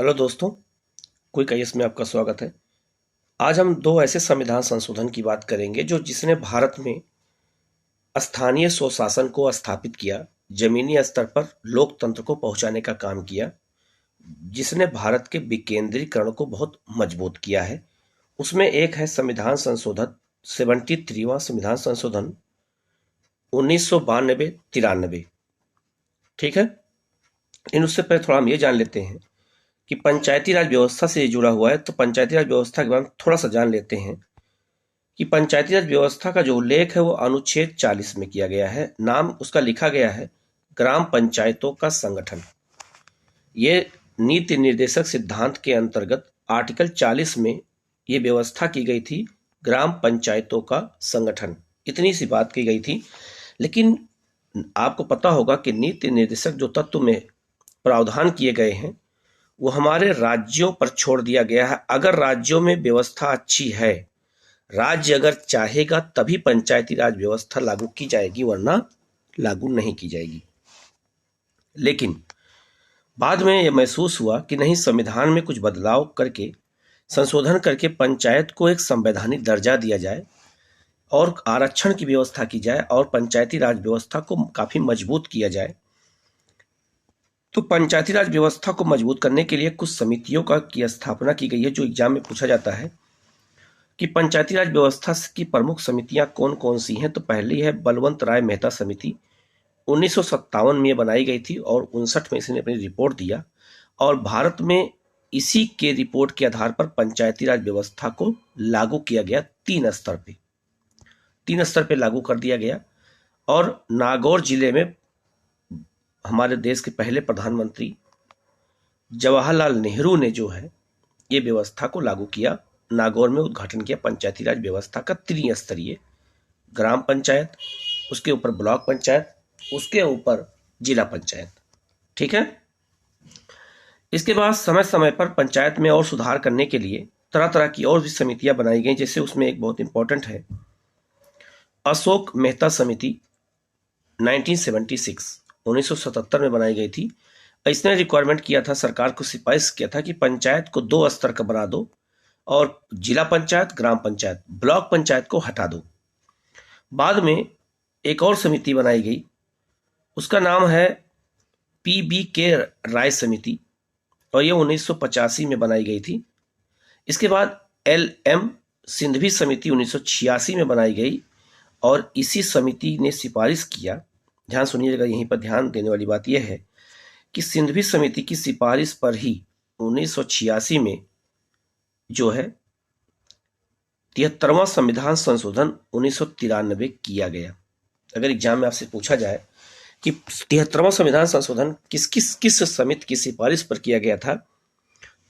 Hello दोस्तों, quick IAS में आपका स्वागत है। आज हम दो ऐसे संविधान संशोधन की बात करेंगे जिसने भारत में स्थानीय स्वशासन को स्थापित किया, जमीनी स्तर पर लोकतंत्र को पहुंचाने का काम किया, जिसने भारत के विकेंद्रीकरण को बहुत मजबूत किया है। उसमें एक है संविधान संशोधन 73वां संविधान संशोधन 1992-93। ठीक है, इन उससे पहले थोड़ा हम ये जान लेते हैं कि पंचायती राज व्यवस्था से जुड़ा हुआ है। तो पंचायती राज व्यवस्था के बारे में थोड़ा सा जान लेते हैं कि पंचायती राज व्यवस्था का जो उल्लेख है वो अनुच्छेद 40 में किया गया है। नाम उसका लिखा गया है ग्राम पंचायतों का संगठन। ये नीति निर्देशक सिद्धांत के अंतर्गत आर्टिकल 40 में ये व्यवस्था की गई थी, ग्राम पंचायतों का संगठन। इतनी सी बात की गई थी। लेकिन आपको पता होगा कि नीति निर्देशक जो तत्व में प्रावधान किए गए हैं वो हमारे राज्यों पर छोड़ दिया गया है। अगर राज्यों में व्यवस्था अच्छी है, राज्य अगर चाहेगा तभी पंचायती राज व्यवस्था लागू की जाएगी, वरना लागू नहीं की जाएगी। लेकिन बाद में यह महसूस हुआ कि नहीं, संविधान में कुछ बदलाव करके, संशोधन करके पंचायत को एक संवैधानिक दर्जा दिया जाए और आरक्षण की व्यवस्था की जाए और पंचायती राज व्यवस्था को काफी मजबूत किया जाए। तो पंचायती राज व्यवस्था को मजबूत करने के लिए कुछ समितियों की स्थापना की गई है, जो एग्जाम में पूछा जाता है कि पंचायती राज व्यवस्था की प्रमुख समितियां कौन कौन सी हैं। तो पहली है बलवंत राय मेहता समिति, 1957 में बनाई गई थी और 59 में इसने अपनी रिपोर्ट दिया। और भारत में इसी के रिपोर्ट के आधार पर पंचायती राज व्यवस्था को लागू किया गया। तीन स्तर पे लागू कर दिया गया। और नागौर जिले में हमारे देश के पहले प्रधानमंत्री जवाहरलाल नेहरू ने जो है ये व्यवस्था को लागू किया। नागौर में उद्घाटन किया पंचायती राज व्यवस्था का त्रिस्तरीय, ग्राम पंचायत, उसके ऊपर ब्लॉक पंचायत, उसके ऊपर जिला पंचायत। ठीक है, इसके बाद समय समय पर पंचायत में और सुधार करने के लिए तरह तरह की और भी समितियां बनाई गई। जैसे उसमें एक बहुत इंपॉर्टेंट है अशोक मेहता समिति, 1977 में बनाई गई थी। इसने रिक्वायरमेंट किया था, सरकार को सिफारिश किया था कि पंचायत को 2 स्तर का बना दो और जिला पंचायत, ग्राम पंचायत, ब्लॉक पंचायत को हटा दो। बाद में एक और समिति बनाई गई, उसका नाम है पीबी के राय समिति, और ये 1985 में बनाई गई थी। इसके बाद LM सिंघवी समिति 1986 में बनाई गई और इसी समिति ने सिफारिश किया। ध्यान सुनिएगा, यहीं पर ध्यान देने वाली बात यह है कि सिंघवी समिति की सिफारिश पर ही 1986 में जो है 73वां संविधान संशोधन 1993 किया गया। अगर एग्जाम में आपसे पूछा जाए कि 73वां संविधान संशोधन किस समिति की सिफारिश पर किया गया था,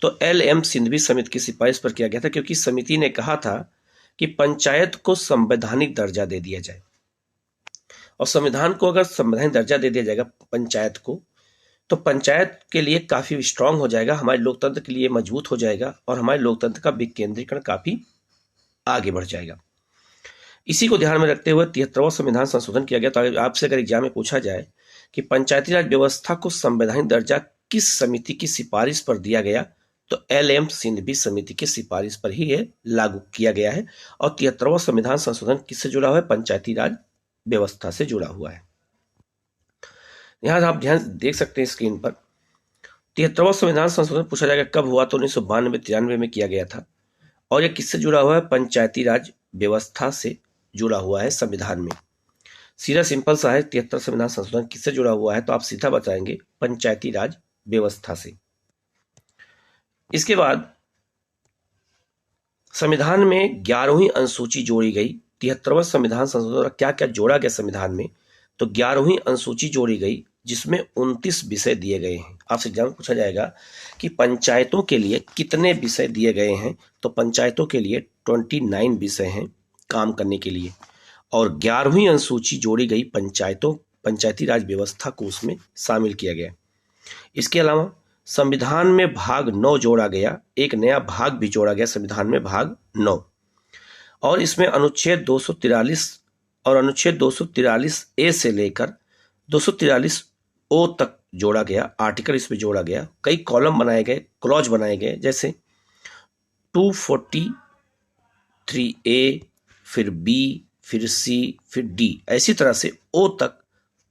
तो LM सिंघवी समिति की सिफारिश पर किया गया था, क्योंकि समिति ने कहा था कि पंचायत को संवैधानिक दर्जा दे दिया जाए। और संविधान को अगर संवैधानिक दर्जा दे दिया जाएगा पंचायत को, तो पंचायत के लिए काफी स्ट्रांग हो जाएगा, हमारे लोकतंत्र के लिए मजबूत हो जाएगा और हमारे लोकतंत्र का विकेंद्रीकरण काफी आगे बढ़ जाएगा। इसी को ध्यान में रखते हुए 73वां संविधान संशोधन किया गया। तो आपसे अगर एग्जाम में पूछा जाए कि पंचायती राज व्यवस्था को संवैधानिक दर्जा किस समिति की सिफारिश पर दिया गया, तो LM सिंघवी समिति की सिफारिश पर ही ये लागू किया गया है। और 73वां संविधान संशोधन किससे जुड़ा हुआ है? पंचायती राज व्यवस्था से जुड़ा हुआ है। यहां आप ध्यान देख सकते हैं स्क्रीन पर, 73वां संविधान संशोधन पूछा जाएगा कब हुआ, तो 1992-93 में किया गया था। और ये किससे जुड़ा हुआ है? पंचायती राज व्यवस्था से जुड़ा हुआ है संविधान में। सीधा सिंपल सा है, 73 संविधान संशोधन किससे जुड़ा हुआ है, तो आप सीधा बताएंगे पंचायती राज व्यवस्था से। इसके बाद संविधान में 11वीं अनुसूची जोड़ी गई। 73वां संविधान संशोधन क्या क्या जोड़ा गया संविधान में, तो 11वीं अनुसूची जोड़ी गई, जिसमें 29 विषय दिए गए हैं। आपसे एग्जाम में पूछा जाएगा कि पंचायतों के लिए कितने विषय दिए गए हैं, तो पंचायतों के लिए 29 विषय हैं काम करने के लिए। और 11वीं अनुसूची जोड़ी गई, पंचायती राज व्यवस्था को उसमें शामिल किया गया। इसके अलावा संविधान में भाग 9 जोड़ा गया, एक नया भाग भी जोड़ा गया संविधान में, भाग 9। और इसमें अनुच्छेद 243 और अनुच्छेद 243A से लेकर 243O तक जोड़ा गया, आर्टिकल इसमें जोड़ा गया, कई कॉलम बनाए गए, क्लॉज बनाए गए, जैसे 243A, फिर B, फिर C, फिर D, ऐसी तरह से O तक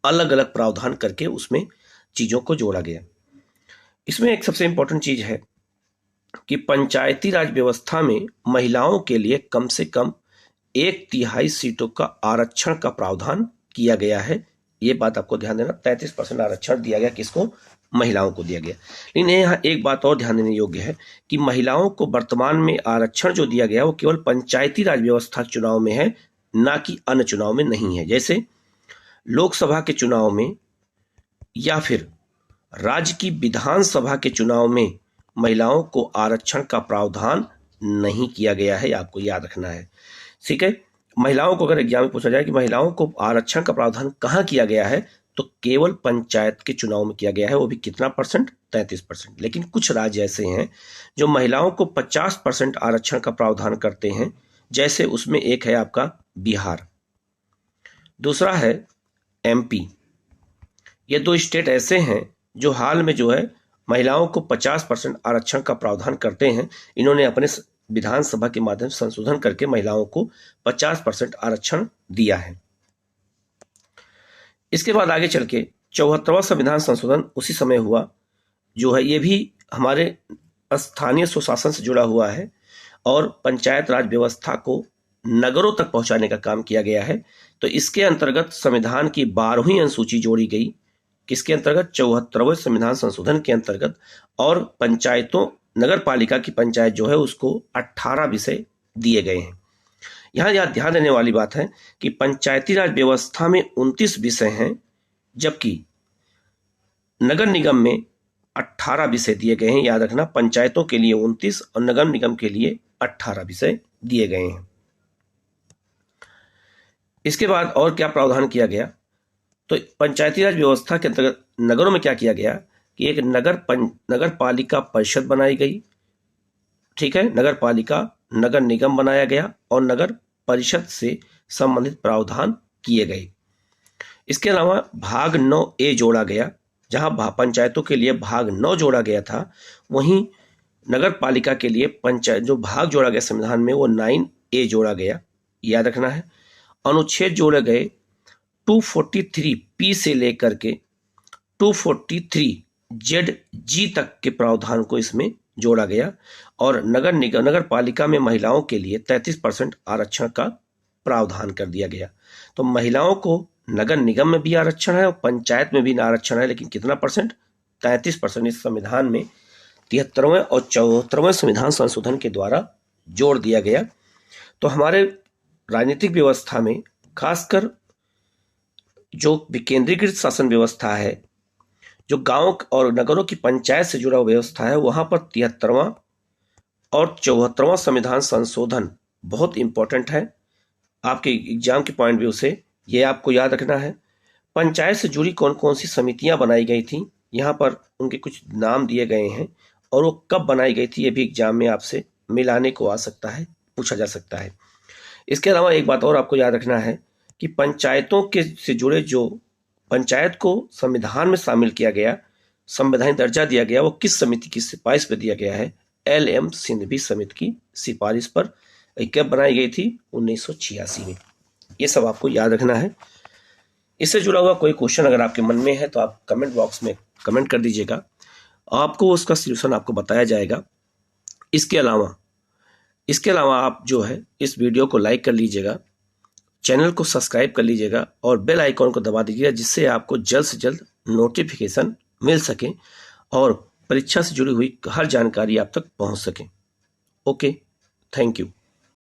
अलग अलग प्रावधान करके उसमें चीजों को जोड़ा गया। इसमें एक सबसे इंपॉर्टेंट चीज है कि पंचायती राज व्यवस्था में महिलाओं के लिए कम से कम 1/3 सीटों का आरक्षण का प्रावधान किया गया है। ये बात आपको ध्यान देना, 33% आरक्षण दिया गया, किसको? महिलाओं को दिया गया। लेकिन यहाँ एक बात और ध्यान देने योग्य है कि महिलाओं को वर्तमान में आरक्षण जो दिया गया वो केवल पंचायती राज व्यवस्था चुनाव में है, ना कि अन्य चुनाव में नहीं है। जैसे लोकसभा के चुनाव में या फिर राज्य की विधानसभा के चुनाव में महिलाओं को आरक्षण का प्रावधान नहीं किया गया है, आपको याद रखना है। ठीक है, महिलाओं को अगर एग्जाम में पूछा जाए कि महिलाओं को आरक्षण का प्रावधान कहाँ किया गया है, तो केवल पंचायत के चुनाव में किया गया है, वो भी कितना परसेंट? 33%। लेकिन कुछ राज्य ऐसे हैं जो महिलाओं को 50% आरक्षण का प्रावधान करते हैं, जैसे उसमें एक है आपका बिहार, दूसरा है MP। ये दो स्टेट ऐसे हैं जो हाल में जो है महिलाओं को 50% आरक्षण का प्रावधान करते हैं। इन्होंने अपने विधानसभा के माध्यम से संशोधन करके महिलाओं को 50% आरक्षण दिया है। इसके बाद आगे चल के 74वां संविधान संशोधन उसी समय हुआ जो है, ये भी हमारे स्थानीय स्वशासन से जुड़ा हुआ है और पंचायत राज व्यवस्था को नगरों तक पहुंचाने का काम किया गया है। तो इसके अंतर्गत संविधान की 12वीं अनुसूची जोड़ी गई, किसके अंतर्गत? 74वें संविधान संशोधन के अंतर्गत। और पंचायतों, नगर पालिका की पंचायत जो है उसको 18 विषय दिए गए हैं। यहाँ ध्यान देने वाली बात है कि पंचायती राज व्यवस्था में 29 विषय हैं, जबकि नगर निगम में 18 विषय दिए गए हैं। याद रखना, पंचायतों के लिए 29 और नगर निगम के लिए 18 विषय दिए गए हैं। इसके बाद और क्या प्रावधान किया गया? तो पंचायती राज व्यवस्था के अंतर्गत नगरों में क्या किया गया कि एक नगर पालिका परिषद बनाई गई, ठीक है, नगर पालिका, नगर निगम बनाया गया और नगर परिषद से संबंधित प्रावधान किए गए। इसके अलावा भाग 9A जोड़ा गया, जहां पंचायतों के लिए भाग 9 जोड़ा गया था, वहीं नगर पालिका के लिए पंचायत जो भाग जोड़ा गया संविधान में वो 9A जोड़ा गया, याद रखना है। अनुच्छेद जोड़े गए 243P से लेकर के 243ZG तक के प्रावधान को इसमें जोड़ा गया और नगर पालिका में महिलाओं के लिए 33% आरक्षण का प्रावधान कर दिया गया। तो महिलाओं को नगर निगम में भी आरक्षण है और पंचायत में भी आरक्षण है, लेकिन कितना परसेंट? 33% इस संविधान में 73वें और 74वें संविधान संशोधन के द्वारा जोड़ दिया गया। तो हमारे राजनीतिक व्यवस्था में खासकर जो विकेंद्रीकृत शासन व्यवस्था है, जो गांव और नगरों की पंचायत से जुड़ा व्यवस्था है, वहां पर 73वां और 74वां संविधान संशोधन बहुत इंपॉर्टेंट है आपके एग्जाम के पॉइंट व्यू से। ये आपको याद रखना है। पंचायत से जुड़ी कौन कौन सी समितियां बनाई गई थी, यहाँ पर उनके कुछ नाम दिए गए हैं और वो कब बनाई गई थी, ये भी एग्जाम में आपसे मिलाने को आ सकता है, पूछा जा सकता है। इसके अलावा एक बात और आपको याद रखना है कि पंचायतों के से जुड़े जो पंचायत को संविधान में शामिल किया गया, संवैधानिक दर्जा दिया गया, वो किस समिति की सिफारिश पर दिया गया है? LM सिंघवी समिति की सिफारिश पर। कब बनाई गई थी? 1986 में। ये सब आपको याद रखना है। इससे जुड़ा हुआ कोई क्वेश्चन अगर आपके मन में है तो आप कमेंट बॉक्स में कमेंट कर दीजिएगा, आपको उसका सॉल्यूशन आपको बताया जाएगा। इसके अलावा आप जो है इस वीडियो को लाइक कर लीजिएगा, चैनल को सब्सक्राइब कर लीजिएगा और बेल आइकॉन को दबा दीजिएगा, जिससे आपको जल्द से जल्द नोटिफिकेशन मिल सके और परीक्षा से जुड़ी हुई हर जानकारी आप तक पहुंच सके। Okay, thank you.